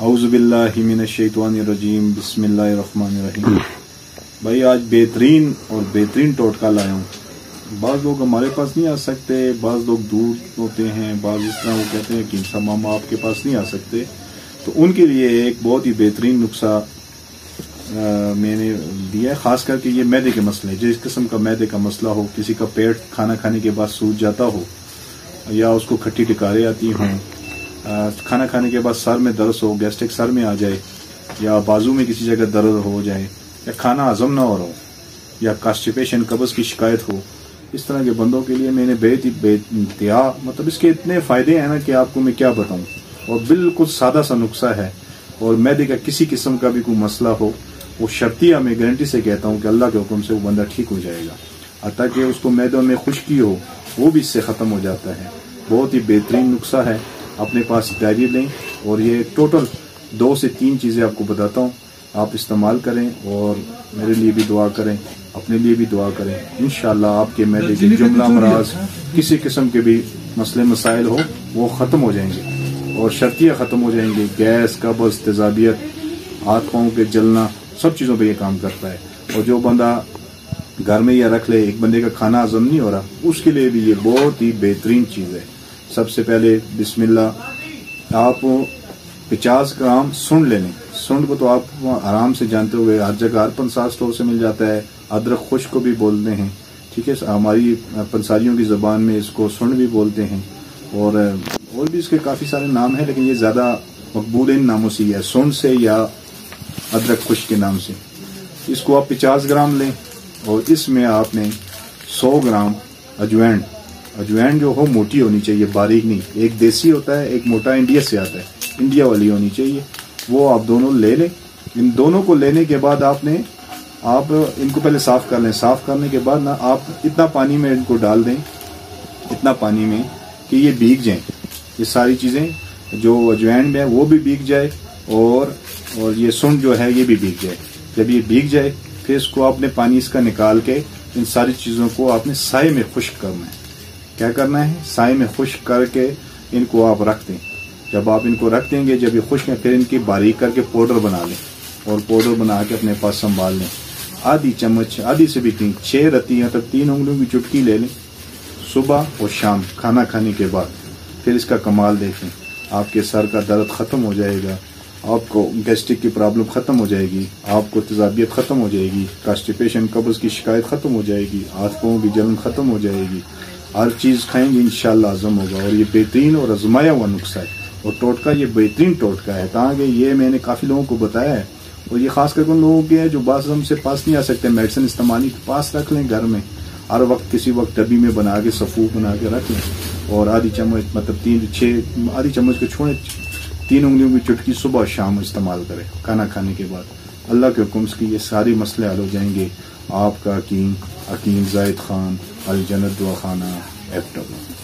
اعوذ باللہ من الشیطان الرجیم بسم اللہ الرحمن الرحیم۔ بھائی آج بہترین ٹوٹکا لایا ہوں۔ بعض لوگ ہمارے پاس نہیں آ سکتے، بعض لوگ دور ہوتے ہیں، بعض اس طرح وہ کہتے ہیں کہ انسان ماما آپ کے پاس نہیں آ سکتے، تو ان کے لیے ایک بہت ہی بہترین نسخہ میں نے دیا ہے، خاص کر کے یہ میدے کے مسئلے، جس قسم کا میدے کا مسئلہ ہو، کسی کا پیٹ کھانا کھانے کے بعد سوج جاتا ہو، یا اس کو کھٹی ٹکارے آتی ہوں، کھانا کھانے کے بعد سر میں درد ہو، گیسٹرک سر میں آ جائے، یا بازو میں کسی جگہ درد ہو جائے، یا کھانا ہضم نہ ہو رہا ہو، یا کانسٹیپیشن قبض کی شکایت ہو، اس طرح کے بندوں کے لیے میں نے بے انتہا مطلب اس کے اتنے فائدے ہیں نا کہ آپ کو میں کیا بتاؤں، اور بالکل سادہ سا نسخہ ہے، اور میدے کا کسی قسم کا بھی کوئی مسئلہ ہو، وہ شرطیہ میں گارنٹی سے کہتا ہوں کہ اللہ کے حکم سے وہ بندہ ٹھیک ہو جائے گا، حتیٰ کہ اس کو میدوں میں خشکی ہو وہ بھی اس سے ختم ہو جاتا ہے۔ بہت ہی بہترین نسخہ ہے، اپنے پاس ڈائری لیں، اور یہ ٹوٹل 2 سے 3 چیزیں آپ کو بتاتا ہوں، آپ استعمال کریں اور میرے لیے بھی دعا کریں، اپنے لیے بھی دعا کریں، انشاءاللہ آپ کے میدے کے جملہ امراض کسی قسم کے بھی مسئلے مسائل ہو وہ ختم ہو جائیں گے، اور شرطیہ ختم ہو جائیں گے، گیس، قبض، تیزابیت، ہاتھ پاؤں کے جلنا، سب چیزوں پہ یہ کام کرتا ہے۔ اور جو بندہ گھر میں یہ رکھ لے، ایک بندے کا کھانا ہضم نہیں ہو رہا، اس کے لیے بھی یہ بہت ہی بہترین چیز ہے۔ سب سے پہلے بسم اللہ، آپ 50 گرام سنڈ لے لیں۔ سنڈ کو تو آپ آرام سے جانتے ہوئے ہر جگہ، ہر پنسار اسٹور سے مل جاتا ہے، ادرک خشک کو بھی بولتے ہیں، ٹھیک ہے، ہماری پنساریوں کی زبان میں اس کو سنڈ بھی بولتے ہیں، اور بھی اس کے کافی سارے نام ہیں، لیکن یہ زیادہ مقبول ان ناموں سے ہی ہے، سنڈ سے یا ادرک خشک کے نام سے۔ اس کو آپ 50 گرام لیں، اور اس میں آپ نے 100 گرام اجوائن جو ہو موٹی ہونی چاہیے، باریک نہیں، ایک دیسی ہوتا ہے، ایک موٹا انڈیا سے آتا ہے، انڈیا والی ہونی چاہیے، وہ آپ دونوں لے لیں۔ ان دونوں کو لینے کے بعد آپ ان کو پہلے صاف کر لیں، صاف کرنے کے بعد نا آپ اتنا پانی میں ان کو ڈال دیں، اتنا پانی میں کہ یہ بھیگ جائیں، یہ ساری چیزیں جو اجوائن میں ہے وہ بھی بھیگ جائے، اور یہ سنڈ جو ہے یہ بھی بھیگ جائے۔ جب یہ بھیگ جائے پھر اس کو آپ نے پانی اس کا نکال کے ان ساری چیزوں کو آپ نے سائے میں خشک کرنا ہے۔ کیا کرنا ہے؟ سائے میں خشک کر کے ان کو آپ رکھ دیں۔ جب آپ ان کو رکھ دیں گے، جب یہ خشک ہیں، پھر ان کی باریک کر کے پاؤڈر بنا لیں، اور پاؤڈر بنا کے اپنے پاس سنبھال لیں۔ آدھی چمچ، آدھی سے بھی 6 رتیاں تک 3 انگلیوں کی چٹکی لے لیں، صبح اور شام کھانا کھانے کے بعد۔ پھر اس کا کمال دیکھیں، آپ کے سر کا درد ختم ہو جائے گا، آپ کو گیسٹرک کی پرابلم ختم ہو جائے گی، آپ کو تیزابیت ختم ہو جائے گی، کانسٹیپیشن قبض کی شکایت ختم ہو جائے گی، ہاتھ پاؤں کی جلن ختم ہو جائے گی، ہر چیز کھائیں گے انشاءاللہ ہضم ہوگا۔ اور یہ بہترین اور آزمایا ہوا نسخہ ہے، اور ٹوٹکا یہ بہترین ٹوٹکا ہے، تاکہ یہ میں نے کافی لوگوں کو بتایا ہے، اور یہ خاص کر کے ان لوگوں کے ہے جو بعض ہم سے پاس نہیں آ سکتے، میڈیسن استعمال پاس رکھ لیں گھر میں، ہر وقت کسی وقت ڈبی میں بنا کے صفوف بنا کے رکھ لیں، اور آدھی چمچ مطلب آدھی چمچ کو چھوڑیں، 3 انگلیوں کی چٹکی صبح اور شام استعمال کریں کھانا کھانے کے بعد۔ اللہ کے حکم سے یہ سارے مسئلے حل ہو جائیں گے۔ آپ کا حکیم زاہد خان، الجنت دعا خانہ، ایف ڈبلیو۔